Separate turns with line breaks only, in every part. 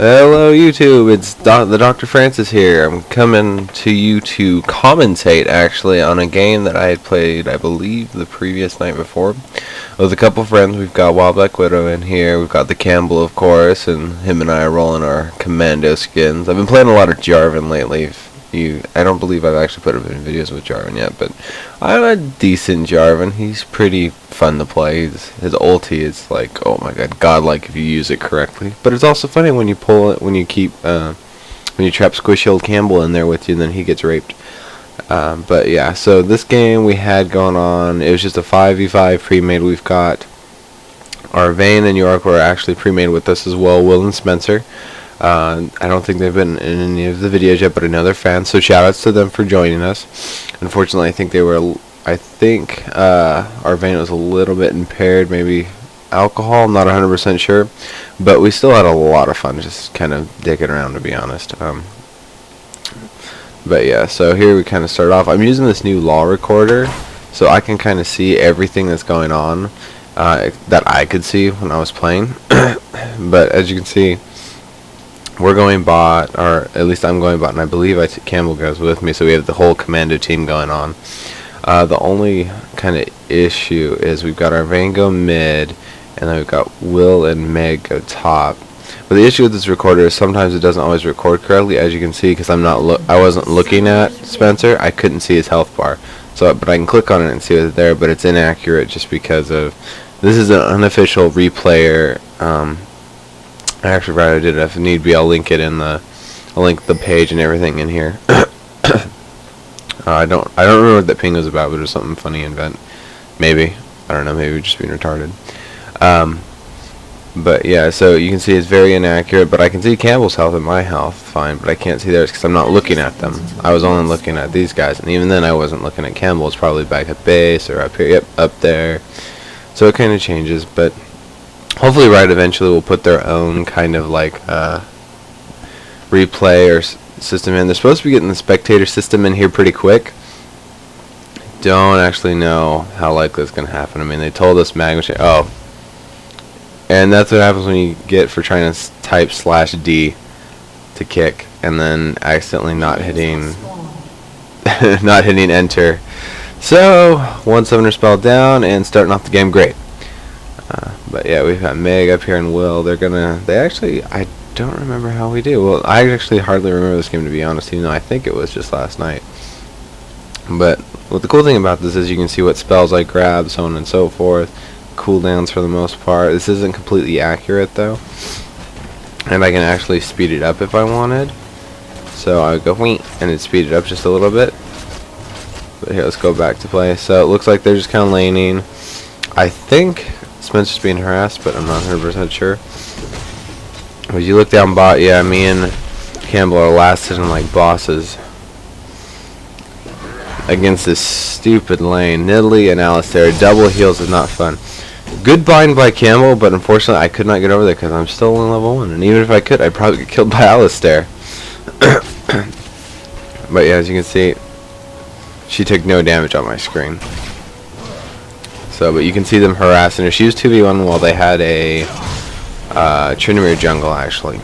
Hello YouTube, it's the TheDrFrancis here. I'm coming to you to commentate actually on a game that I had played, I believe, the previous night before. With a couple friends. We've got Wild Black Widow in here, we've got the Campbell of course, and him and I are rolling our Commando skins. I've been playing a lot of Jarvan lately. I don't believe I've actually put up any videos with Jarvan yet, but I'm a decent Jarvan. He's pretty fun to play. His ulti is like, oh my god, godlike if you use it correctly. But it's also funny when you pull it, when you trap Squishy old Campbell in there with you, and then he gets raped. But yeah, so this game we had going on, it was just a 5v5 pre-made. We've got our Vayne and Yorick were actually pre-made with us as well, Will and Spencer. I don't think they've been in any of the videos yet, but I know they're fans, so shoutouts to them for joining us. Unfortunately, I think our Vayne was a little bit impaired, maybe alcohol, I'm not 100% sure, but we still had a lot of fun just kind of dicking around, to be honest. But yeah, so here we kind of start off. I'm using this new law recorder, so I can kind of see everything that's going on that I could see when I was playing. But as you can see, we're going bot, or at least I'm going bot, and I believe Campbell goes with me, so we have the whole Commando team going on. The only kind of issue is we've got our Vayne go mid, and then we've got Will and Meg go top. But the issue with this recorder is sometimes it doesn't always record correctly, as you can see, because I wasn't looking at Spencer. I couldn't see his health bar. So, but I can click on it and see what's there, but it's inaccurate just because of this is an unofficial replayer. I actually rather did it. If need be, I'll link the page and everything in here. I don't remember what that ping was about, but it was something funny invent. Maybe. I don't know, maybe just being retarded. But yeah, so you can see it's very inaccurate, but I can see Campbell's health and my health fine, but I can't see theirs because I'm not looking at them. I was only looking at these guys, and even then I wasn't looking at Campbell. It's probably back at base or up here. Yep, up there. So it kind of changes, but hopefully Riot eventually will put their own kind of like replay or system in. They're supposed to be getting the spectator system in here pretty quick. Don't actually know how likely it's going to happen. I mean, they told us magnitude. Oh. And that's what happens when you get for trying to type /D to kick and then accidentally not hitting enter. So 1/7er spell down and starting off the game great. But yeah, we've got Meg up here and Will. I don't remember how we do. Well, I actually hardly remember this game, to be honest, even though I think it was just last night. But what the cool thing about this is you can see what spells I grab, so on and so forth. Cooldowns for the most part. This isn't completely accurate though, and I can actually speed it up if I wanted. So I would go wheat and it'd speed it up just a little bit. But here, let's go back to play. So it looks like they're just kind of laning. I think Spencer's being harassed, but I'm not 100% sure. As you look down bot, yeah, me and Campbell are last sitting like bosses against this stupid lane. Nidalee and Alistair. Double heals is not fun. Good bind by Campbell, but unfortunately I could not get over there because I'm still on level 1. And even if I could, I'd probably get killed by Alistair. But yeah, as you can see, she took no damage on my screen. So, but you can see them harassing her. She was 2v1 while they had a Trinity jungle, actually.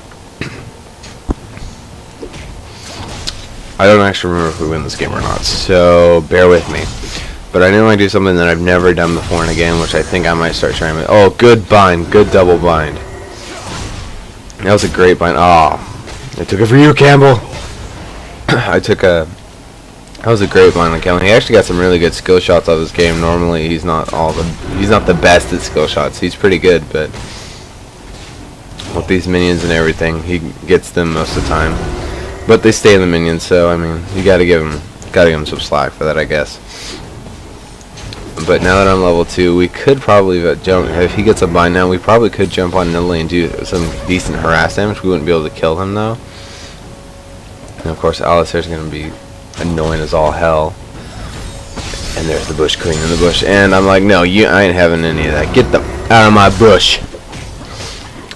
I don't actually remember if we win this game or not, so bear with me. But I know I do something that I've never done before in a game, which I think I might start trying. Oh, good bind. Good double bind. That was a great bind. Oh, I took it for you, Campbell. That was a great bind on Campbell. He actually got some really good skill shots out of this game. Normally, he's not the best at skill shots. He's pretty good, but with these minions and everything, he gets them most of the time. But they stay in the minions, so I mean, you gotta give him some slack for that, I guess. But now that I'm level 2, we could probably jump. If he gets a bind now, we probably could jump on Nidalee and do some decent harass damage. We wouldn't be able to kill him though. And of course, Alistair's gonna be annoying as all hell. And there's the bush queen in the bush, and I'm like, no, I ain't having any of that. Get them out of my bush.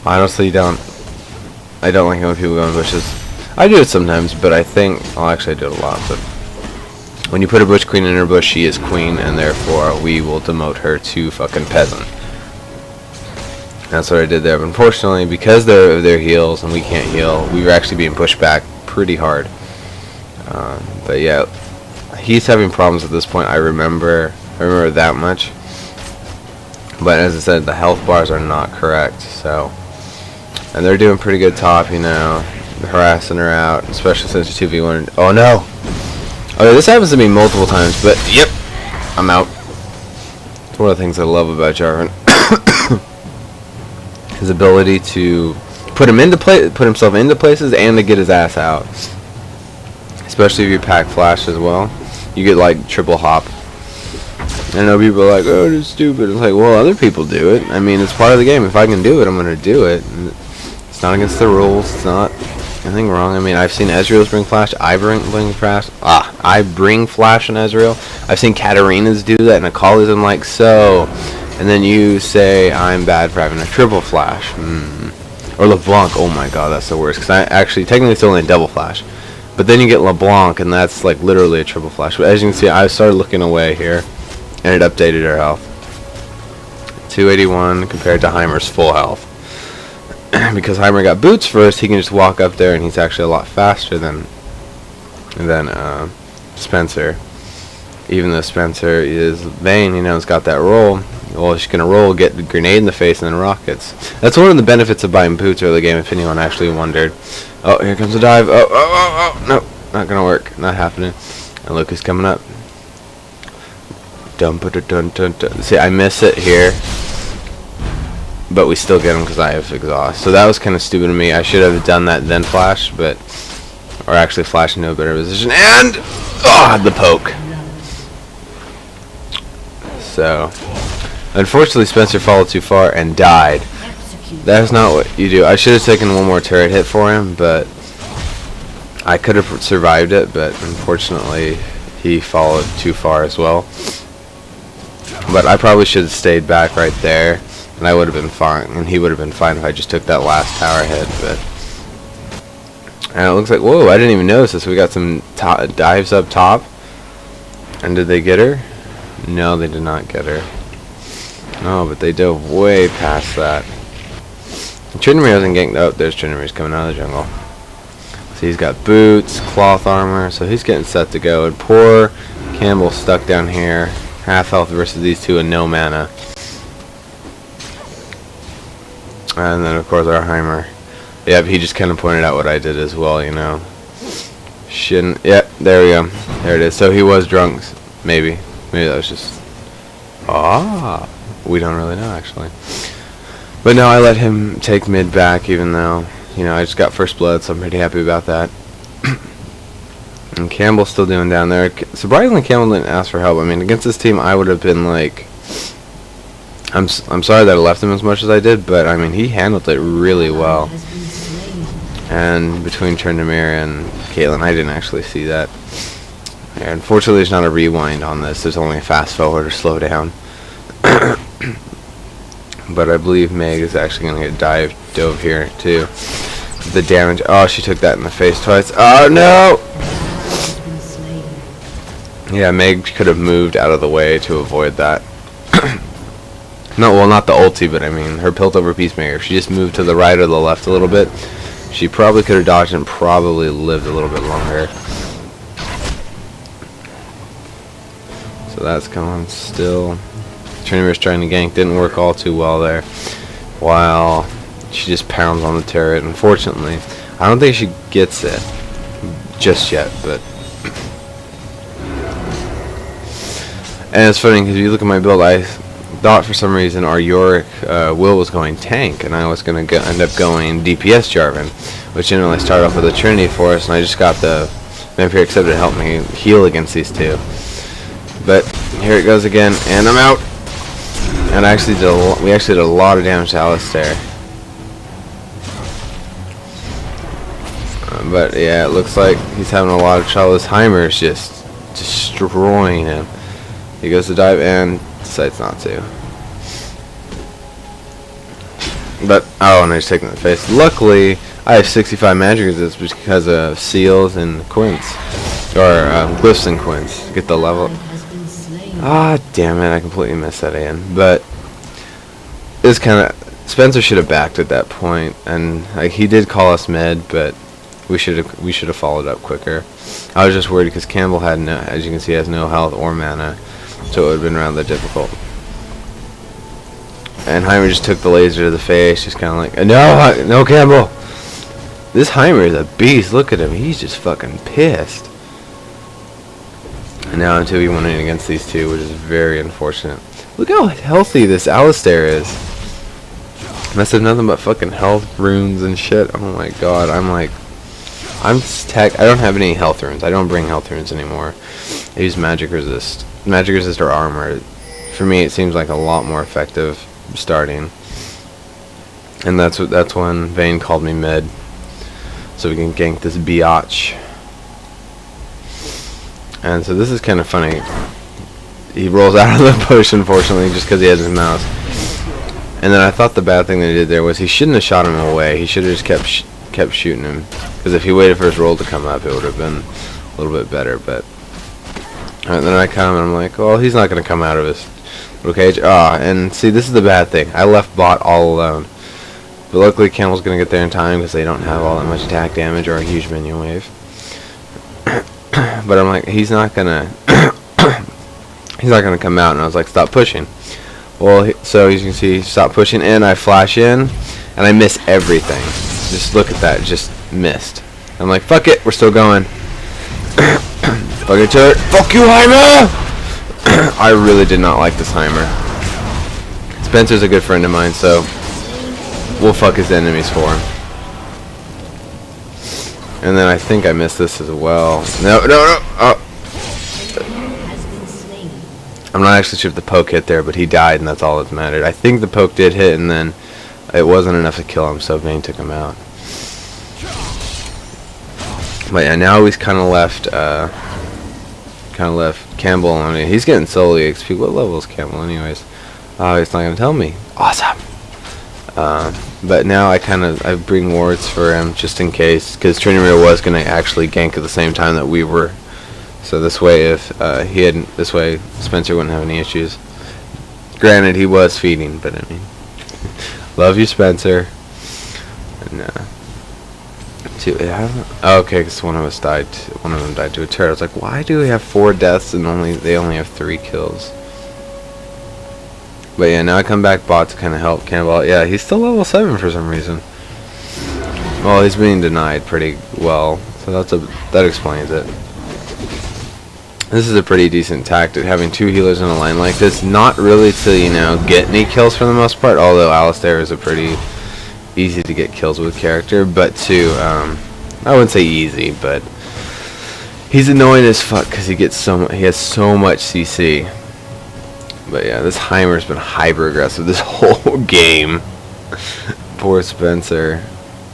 Honestly, I don't like when people go in bushes. I do it sometimes, but I think I do it a lot. But when you put a bush queen in her bush, she is queen, and therefore we will demote her to fucking peasant. That's what I did there. But unfortunately, because they're heals and we can't heal, we were actually being pushed back pretty hard. But yeah, he's having problems at this point. I remember that much. But as I said, the health bars are not correct. So, and they're doing pretty good top, you know, harassing her out, especially since it's 2v1. Oh no! Okay, this happens to me multiple times, but yep, I'm out. It's one of the things I love about Jarvan. His ability to put himself into places and to get his ass out. Especially if you pack flash as well. You get like triple hop. I know people are like, oh, it's stupid. It's like, well, other people do it. I mean, it's part of the game. If I can do it, I'm going to do it. And it's not against the rules. It's not anything wrong. I mean, I've seen Ezreal's bring flash. I bring flash. I bring flash in Ezreal. I've seen Katarinas do that, and Akali's I'm like, so. And then you say I'm bad for having a triple flash. Or LeBlanc. Oh my god, that's the worst. Because I actually, technically, it's only a double flash. But then you get LeBlanc, and that's like literally a triple flash. But as you can see, I started looking away here. And it updated her health. 281 compared to Heimer's full health. Because Heimer got boots first, he can just walk up there, and he's actually a lot faster than Spencer. Even though Spencer is Vayne, you know, has got that roll. Well, she's gonna roll, get the grenade in the face, and then rockets. That's one of the benefits of buying boots early game, if anyone actually wondered. Oh, here comes a dive. Oh, no, not gonna work, not happening. And look who's coming up. Dun, dun, dun, dun. See, I miss it here, but we still get him because I have exhaust. So that was kind of stupid of me. I should have done that then flash, or actually flash into a better position. And the poke. So, unfortunately, Spencer followed too far and died. That's not what you do. I should have taken one more turret hit for him, but I could have survived it. But unfortunately, he followed too far as well. But I probably should have stayed back right there, and I would have been fine, and he would have been fine if I just took that last tower hit. But and it looks like, whoa, I didn't even notice this. We got some dives up top. And did they get her? No, they did not get her. No, but they dove way past that. Tryndamere wasn't getting. Oh, there's Tryndamere's coming out of the jungle. So he's got boots, cloth armor, so he's getting set to go. And poor Campbell stuck down here. Half health versus these two and no mana. And then of course our Heimer. Yep, he just kind of pointed out what I did as well, you know. Shouldn't. Yep, there we go. There it is. So he was drunk. Maybe that was just. We don't really know actually. But no, I let him take mid back, even though, you know, I just got first blood, so I'm pretty happy about that. And Campbell's still doing down there. Surprisingly, Campbell didn't ask for help. I mean, against this team, I would have been like, I'm sorry that I left him as much as I did, but I mean, he handled it really well. And between Tryndamere and Caitlyn, I didn't actually see that. Yeah, unfortunately, there's not a rewind on this. There's only a fast forward or slow down. But I believe Meg is actually going to get dove here too. The damage. Oh, she took that in the face twice. Oh no! Yeah, Meg could have moved out of the way to avoid that. No, well, not the ulti, but I mean her pilt over Peacemaker. If she just moved to the right or the left a little bit, she probably could have dodged and probably lived a little bit longer. So that's going still. Tryndamere's trying to gank, didn't work all too well there. While she just pounds on the turret. Unfortunately, I don't think she gets it just yet, but. And it's funny because if you look at my build, I thought for some reason our Yorick Will was going tank, and I was going to end up going DPS Jarvan, which didn't really start off with a Trinity for us, and I just got the Vampire Accepted to help me heal against these two. But here it goes again, and I'm out. And I actually we actually did a lot of damage to Alistair. But yeah, it looks like he's having a lot of trouble. This Heimer's just destroying him. He goes to dive and decides not to. But, oh, and I just take him in the face. Luckily, I have 65 magic resist because of seals and quints. Or glyphs and quints. Get the level. Ah, damn it, I completely missed that again. But it's kind of Spencer should have backed at that point, and like, he did call us mid, but we should have followed up quicker. I was just worried because Campbell had no, as you can see, has no health or mana, so it would have been rather difficult. And Heimer just took the laser to the face, just kind of like, no, Campbell. This Heimer is a beast. Look at him. He's just fucking pissed. And now I'm 2v1ing against these two, which is very unfortunate. Look how healthy this Alistair is. Must have nothing but fucking health runes and shit. Oh my god, I don't have any health runes. I don't bring health runes anymore. I use magic resist. Magic resist or armor. For me, it seems like a lot more effective starting. And that's when Vayne called me mid, so we can gank this biatch. And so this is kind of funny. He rolls out of the bush, unfortunately, just because he has his mouse. And then I thought the bad thing they did there was he shouldn't have shot him away. He should have just kept shooting him. Because if he waited for his roll to come up, it would have been a little bit better. But and then I come and I'm like, well, he's not going to come out of his little cage. And see, this is the bad thing. I left bot all alone. But luckily, Campbell's going to get there in time because they don't have all that much attack damage or a huge minion wave. But I'm like, he's not gonna come out, and I was like, stop pushing. Well, so as you can see, stop pushing, and I flash in, and I miss everything. Just look at that, just missed. I'm like, fuck it, we're still going. Fucking turret, fuck you, Heimer! I really did not like this Heimer. Spencer's a good friend of mine, so we'll fuck his enemies for him. And then I think I missed this as well. No. Oh. I'm not actually sure if the poke hit there, but he died, and that's all that mattered. I think the poke did hit, and then it wasn't enough to kill him, so Vayne took him out. But yeah, now he's kind of left Campbell on it. He's getting solely XP. What level is Campbell, anyways? Oh, he's not gonna tell me. Awesome. But now I bring wards for him just in case, because Trinity was gonna actually gank at the same time that we were. So this way, if he hadn't, this way Spencer wouldn't have any issues. Granted, he was feeding, but I mean, love you, Spencer. And okay, because one of us died. One of them died to a turret. I was like, why do we have 4 deaths and they only have 3 kills? But yeah, now I come back bot to kind of help Campbell. Yeah, he's still level 7 for some reason. Well, he's being denied pretty well, so that explains it. This is a pretty decent tactic, having 2 healers in a line like this. Not really to, you know, get any kills for the most part, although Alistair is a pretty easy to get kills with character, but to, I wouldn't say easy, but he's annoying as fuck because he has so much CC. But yeah, this Heimer's been hyper aggressive this whole game. Poor Spencer.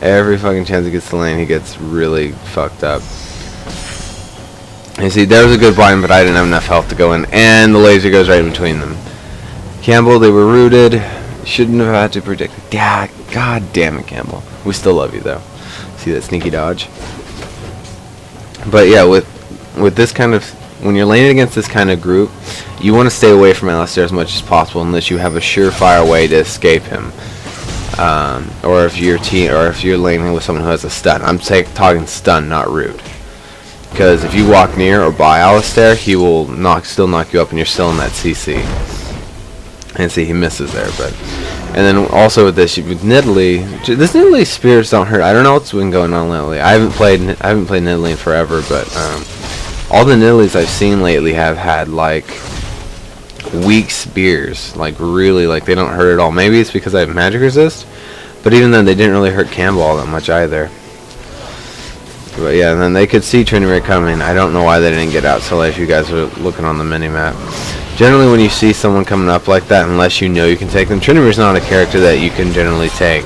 Every fucking chance he gets to lane, he gets really fucked up. And see, there was a good blind, but I didn't have enough health to go in, and the laser goes right in between them. Campbell, they were rooted. Shouldn't have had to predict. Yeah, god damn it, Campbell. We still love you though. See that sneaky dodge? But yeah, with this kind of, when you're laning against this kind of group, you want to stay away from Alistair as much as possible unless you have a surefire way to escape him. Or if you're laning with someone who has a stun. I'm talking stun, not root. Because if you walk near or by Alistair, he will still knock you up, and you're still in that CC. And see, he misses there, but. And then also with this, with Nidalee, this Nidalee spears don't hurt. I don't know what's been going on lately. I haven't played Nidalee in forever, but all the Nidalees I've seen lately have had like weak spears, like really, like they don't hurt at all. Maybe it's because I have magic resist, but even then they didn't really hurt Campbell all that much either. But yeah, and then they could see Trinity coming. I don't know why they didn't get out so late if you guys were looking on the mini-map. Generally, when you see someone coming up like that, unless you know you can take them, Trinity's not a character that you can generally take.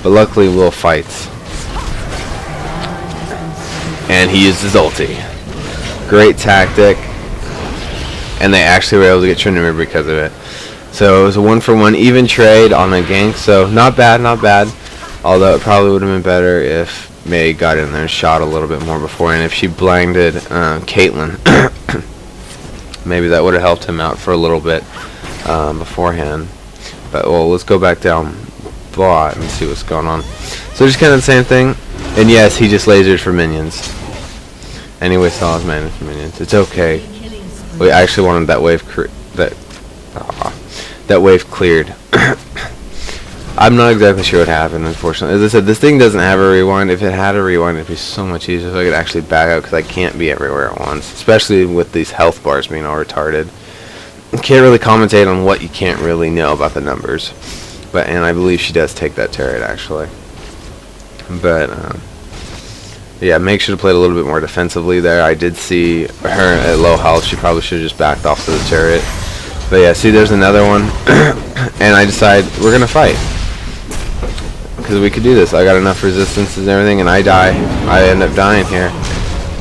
But luckily, Will fights. And he used his ulti. Great tactic. And they actually were able to get Trinity because of it. So it was a 1-for-1 even trade on a gank. So not bad, not bad. Although it probably would have been better if May got in there and shot a little bit more before. And if she blinded Caitlyn, maybe that would have helped him out for a little bit beforehand. But well, let's go back down spot and see what's going on. So just kind of the same thing. And yes, he just lasered for minions. Anyway, saw his mana for minions. It's okay. We actually wanted that wave that wave cleared. I'm not exactly sure what happened, unfortunately. As I said, this thing doesn't have a rewind. If it had a rewind, it'd be so much easier if I could actually back out, because I can't be everywhere at once, especially with these health bars being all retarded. You can't really commentate on what you can't really know about the numbers. And I believe she does take that turret, actually. But, yeah, Meg should have played a little bit more defensively there. I did see her at low health. She probably should have just backed off to the turret. But yeah, see, there's another one. And I decide we're going to fight. Because we could do this. I got enough resistances and everything, and I die. I end up dying here.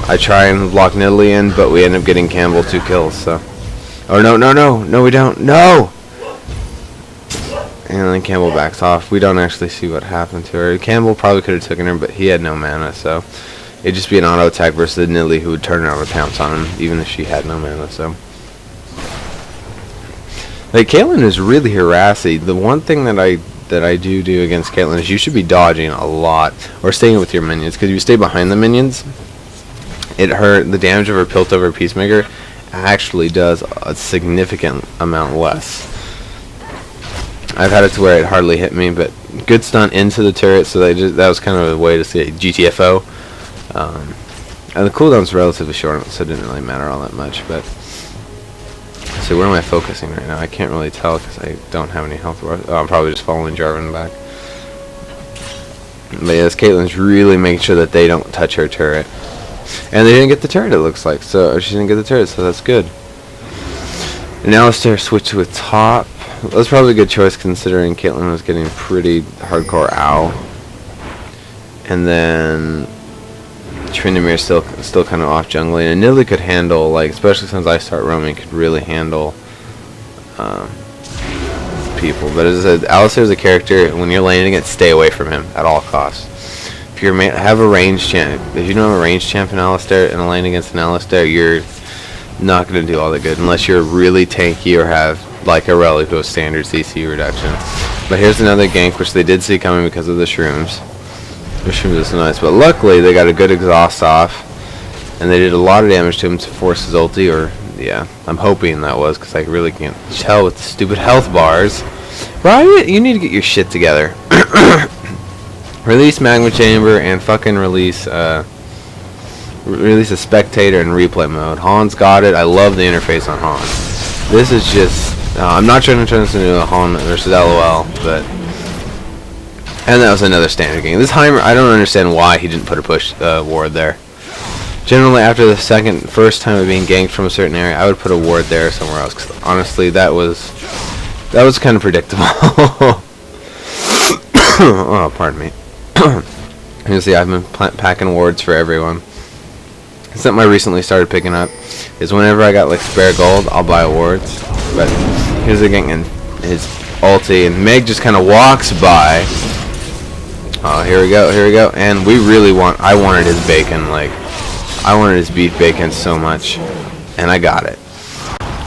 I try and block Nidalee in, but we end up getting Campbell 2 kills, so. Oh, no, no, no. No, we don't. No! And then Campbell backs off. We don't actually see what happened to her. Campbell probably could have taken her, but he had no mana, so. It'd just be an auto attack versus Nidalee, who would turn around and pounce on him, even if she had no mana, so. Like, Caitlyn is really harassy. The one thing that I do against Caitlyn is you should be dodging a lot or staying with your minions, because if you stay behind the minions, the damage of her Piltover Peacemaker actually does a significant amount less. I've had it to where it hardly hit me, but good stun into the turret, so that was kind of a way to say GTFO. And the cooldown's relatively short, so it didn't really matter all that much. But so where am I focusing right now? I can't really tell because I don't have any health. Oh, I'm probably just following Jarvan back. But yeah, this Caitlyn's really making sure that they don't touch her turret. And they didn't get the turret, it looks like. So she didn't get the turret, so that's good. And now Alistair switched with top. That's probably a good choice considering Caitlyn was getting pretty hardcore ow. And then Tryndamere's still kind of off jungling, and Nidalee could handle, like, especially since I start roaming, could really handle people. But as I said, Alistair's a character, when you're laning it, stay away from him at all costs. If you have a ranged champ, if you don't have a ranged champ in Alistair and a lane against an Alistair, you're not going to do all that good unless you're really tanky or have like a Relic who has standard CC reduction. But here's another gank which they did see coming because of the shrooms. The shrooms is nice, but luckily they got a good exhaust off, and they did a lot of damage to him to force his ulti. Or yeah, I'm hoping that was, because I really can't tell with the stupid health bars. Riot, you need to get your shit together. Release Magma Chamber and fucking release a spectator in replay mode. Han's got it. I love the interface on Han. This is just I'm not trying to turn this into a Han versus LOL, but and that was another standard game. This Heimer, I don't understand why he didn't put a push ward there. Generally, after the first time of being ganked from a certain area, I would put a ward there or somewhere else. Cause honestly, that was kind of predictable. Oh, pardon me. You see, I've been packing wards for everyone. Something I recently started picking up is whenever I got like spare gold, I'll buy wards. But here's the gang and his ulti, and Meg just kind of walks by. Oh, here we go, and I wanted his bacon, like, I wanted his beef bacon so much, and I got it.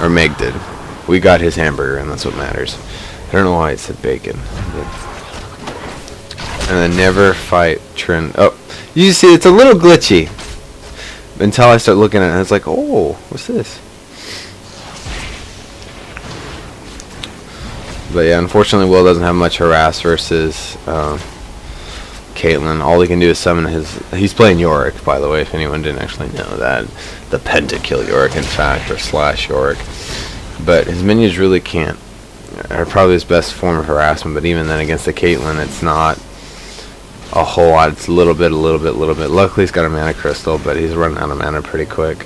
Or Meg did. We got his hamburger, and that's what matters. I don't know why it said bacon. And then never fight Trin. Oh, you see, it's a little glitchy. Until I start looking at it, and it's like, oh, what's this? But yeah, unfortunately, Will doesn't have much harass versus Caitlyn. All he can do is summon he's playing Yorick, by the way, if anyone didn't actually know that. The pentakill Yorick, in fact, or slash Yorick. But his minions really can't. Are probably his best form of harassment, but even then against the Caitlyn, it's not a whole lot. It's a little bit. Luckily, he's got a mana crystal, but he's running out of mana pretty quick.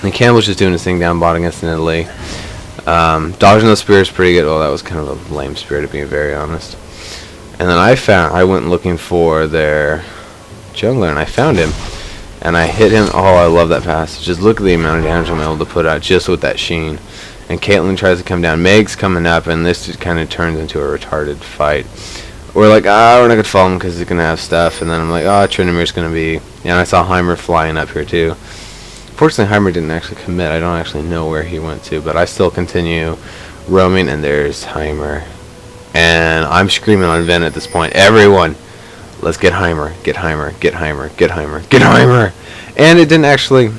And Campbell's just doing his thing down bot against Nidalee. Dodging the spear is pretty good. Well, that was kind of a lame spear, to be very honest. And then I went looking for their jungler, and I found him. And I hit him. Oh, I love that pass. Just look at the amount of damage I'm able to put out just with that sheen. And Caitlyn tries to come down. Meg's coming up, and this just kind of turns into a retarded fight. We're like, we're not going to follow him because he's going to have stuff. And then I'm like, Tryndamere's going to be... Yeah, and I saw Heimer flying up here, too. Fortunately, Heimer didn't actually commit. I don't actually know where he went to, but I still continue roaming, and there's Heimer. And I'm screaming on Vin at this point. Everyone, let's get Heimer, get Heimer, get Heimer, get Heimer, get Heimer. And it didn't actually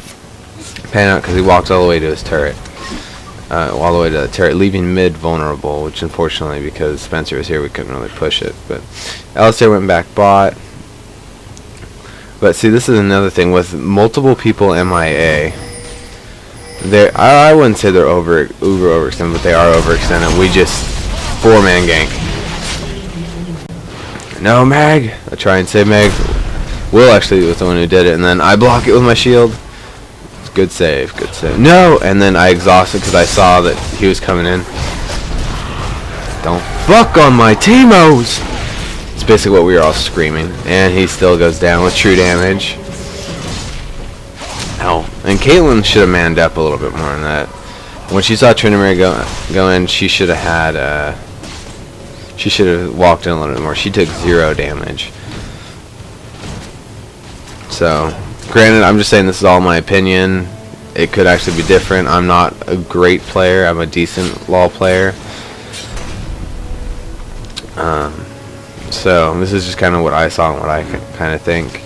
pan out because he walked all the way to his turret. All the way to the turret, leaving mid vulnerable, which unfortunately, because Spencer was here, we couldn't really push it. But Alistair went back bot. But see, this is another thing with multiple people MIA. I wouldn't say they're uber overextended, but they are overextended. We just 4-man gank. No, Meg. I try and save Meg. Will actually was the one who did it, and then I block it with my shield. Good save, good save. No! And then I exhausted because I saw that he was coming in. Don't fuck on my Teemos! It's basically what we were all screaming. And he still goes down with true damage. Ow. And Caitlyn should have manned up a little bit more than that. When she saw Tryndamere go in, she should have had, she should have walked in a little bit more. She took 0 damage. So, granted, I'm just saying this is all my opinion. It could actually be different. I'm not a great player. I'm a decent LoL player. So, this is just kind of what I saw and what I kind of think.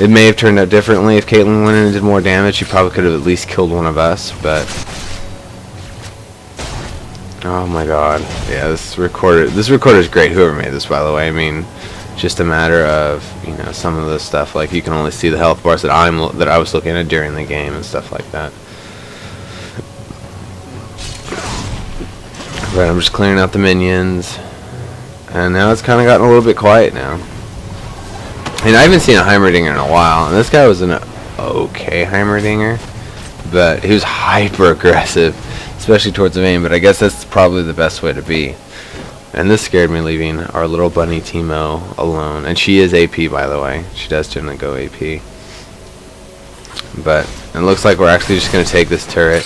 It may have turned out differently if Caitlyn went in and did more damage. She probably could have at least killed one of us, but... Oh my god. Yeah, this recorder is great, whoever made this, by the way. I mean, just a matter of, you know, some of the stuff, like you can only see the health bars that I was looking at during the game and stuff like that. But I'm just clearing out the minions. And now it's kind of gotten a little bit quiet now. And I haven't seen a Heimerdinger in a while, and this guy was an okay Heimerdinger, but he was hyper aggressive, especially towards the main, but I guess that's probably the best way to be. And this scared me, leaving our little bunny Teemo alone. And she is AP, by the way. She does tend to go AP. But it looks like we're actually just going to take this turret.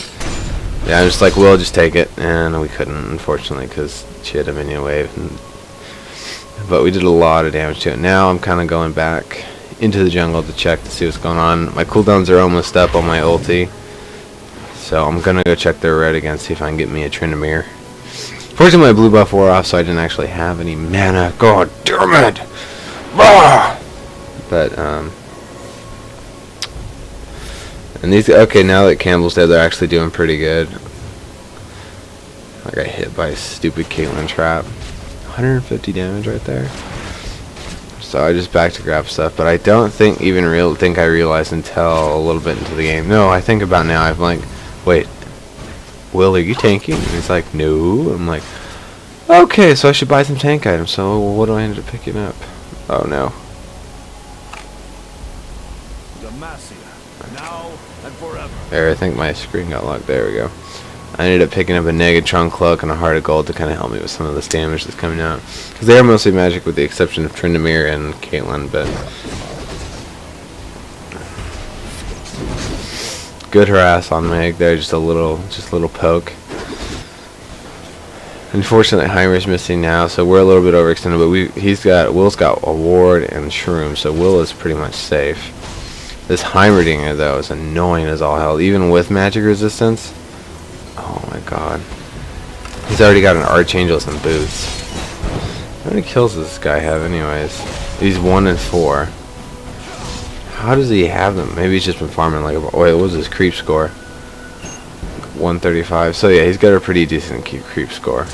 Yeah, I'm just like, we'll just take it. And we couldn't, unfortunately, because she had a minion wave. But we did a lot of damage to it. Now I'm kind of going back into the jungle to check to see what's going on. My cooldowns are almost up on my ulti. So I'm going to go check their red again, see if I can get me a Tryndamere. Fortunately, my blue buff wore off, so I didn't actually have any mana. God damn it! Ah! But, and these, okay, now that Campbell's dead, they're actually doing pretty good. I got hit by a stupid Caitlyn trap. 150 damage right there. So I just back to grab stuff, but I don't think I realized until a little bit into the game. No, I think about now, I'm like, wait. Will, are you tanking? And he's like, no. I'm like, okay, so I should buy some tank items. So what do I end up picking up? Oh no. Now and forever. There, I think my screen got locked. There we go. I ended up picking up a Negatron Cloak and a Heart of Gold to kind of help me with some of this damage that's coming out. Because they are mostly magic with the exception of Tryndamere and Caitlyn, but... Good harass on Meg there, just a little poke. Unfortunately, Heimer's missing now, so we're a little bit overextended. But Will's got a ward and shroom, so Will is pretty much safe. This Heimerdinger though is annoying as all hell, even with magic resistance. Oh my god, he's already got an Archangel and boots. How many kills does this guy have, anyways? He's 1 and 4. How does he have them? Maybe he's just been farming like a... Wait, what was his creep score? 135. So yeah, he's got a pretty decent creep score.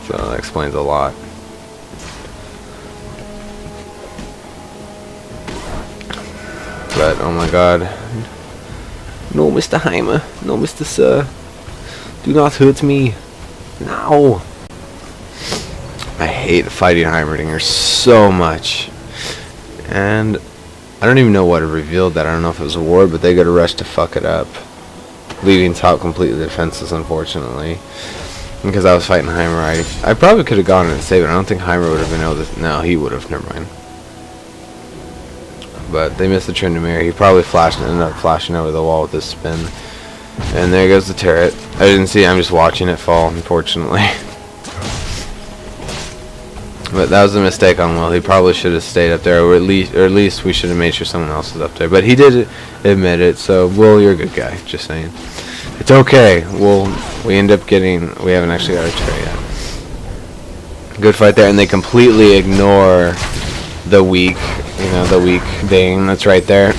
So that explains a lot. But, oh my god. No, Mr. Heimer. No, Mr. Sir. Do not hurt me. No. I hate fighting Heimerdinger so much. And I don't even know what revealed that. I don't know if it was a ward, but they got a rush to fuck it up. Leaving top completely defenseless, unfortunately. Because I was fighting Heimer, I probably could have gone and saved it. I don't think Heimer would have been able to... No, he would have. Never mind. But they missed the Tryndamere. He probably ended up flashing over the wall with his spin. And there goes the turret. I didn't see it. I'm just watching it fall, unfortunately. But that was a mistake on Will. He probably should have stayed up there, or at least we should have made sure someone else was up there. But he did admit it, so Will, you're a good guy. Just saying. It's okay. We end up getting... We haven't actually got a turret yet. Good fight there, and they completely ignore the weak, the weak thing that's right there.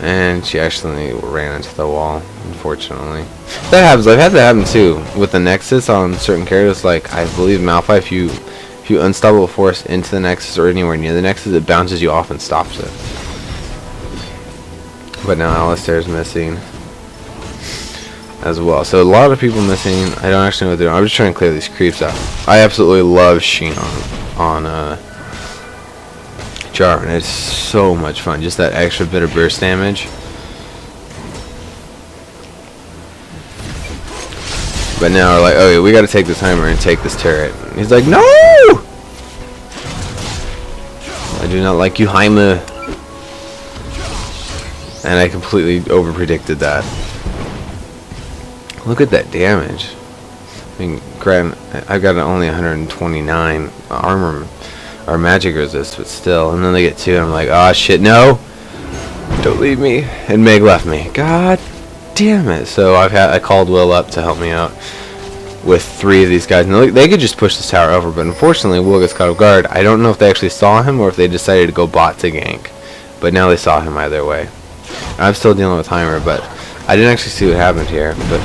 And she actually ran into the wall, unfortunately. That happens. I've had that happen too with the Nexus on certain characters. Like I believe Malphite, if you unstoppable force into the Nexus or anywhere near the Nexus, it bounces you off and stops it. But now Alistair's missing as well. So a lot of people missing. I don't actually know what they're doing. I'm just trying to clear these creeps out. I absolutely love Sheen on Jarvan. It's so much fun. Just that extra bit of burst damage. But now we're like, okay, we got to take this timer and take this turret. And he's like, no! I do not like you, Jaime. And I completely over-predicted that. Look at that damage. I mean, I've got only 129 armor or magic resist, but still. And then they get 2, and I'm like, oh shit, no! Don't leave me. And Meg left me. God damn it. So I called Will up to help me out with 3 of these guys. And they could just push this tower over, but unfortunately Will gets caught off guard. I don't know if they actually saw him or if they decided to go bot to gank. But now they saw him either way. I'm still dealing with Heimer, but I didn't actually see what happened here. But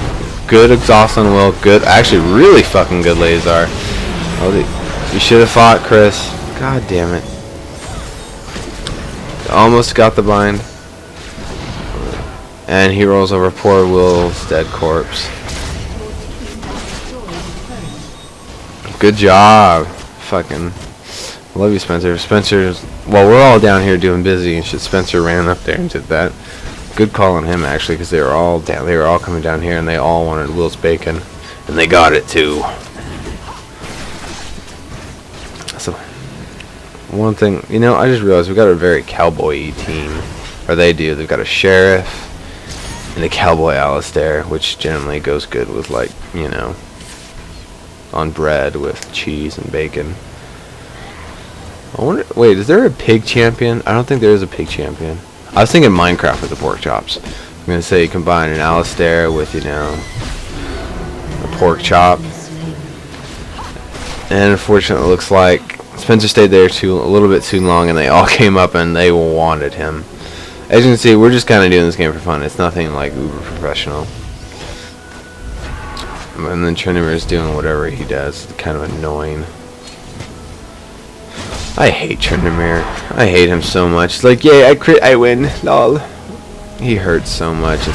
good exhaust on Will. Good, actually really fucking good Lazar. Oh, you should have fought, Chris. God damn it. Almost got the bind. And he rolls over poor Will's dead corpse. Good job. Fucking love you, Spencer. Well, we're all down here doing busy and shit. Spencer ran up there and did that. Good call on him, actually, because they were all coming down here and they all wanted Will's bacon. And they got it too. So one thing, I just realized we got a very cowboy-y team. Or they do. They've got a sheriff and a cowboy Alistair, which generally goes good with, like, on bread with cheese and bacon. I wonder, wait, is there a pig champion? I don't think there is a pig champion. I was thinking Minecraft with the pork chops. I'm going to say you combine an Alistair with, a pork chop. And unfortunately it looks like Spencer stayed there a little bit too long, and they all came up and they wanted him. As you can see, we're just kind of doing this game for fun. It's nothing like uber professional. And then Trinimir is doing whatever he does. It's kind of annoying. I hate Trinimir. I hate him so much. It's like, yay, I win. Lol. He hurts so much.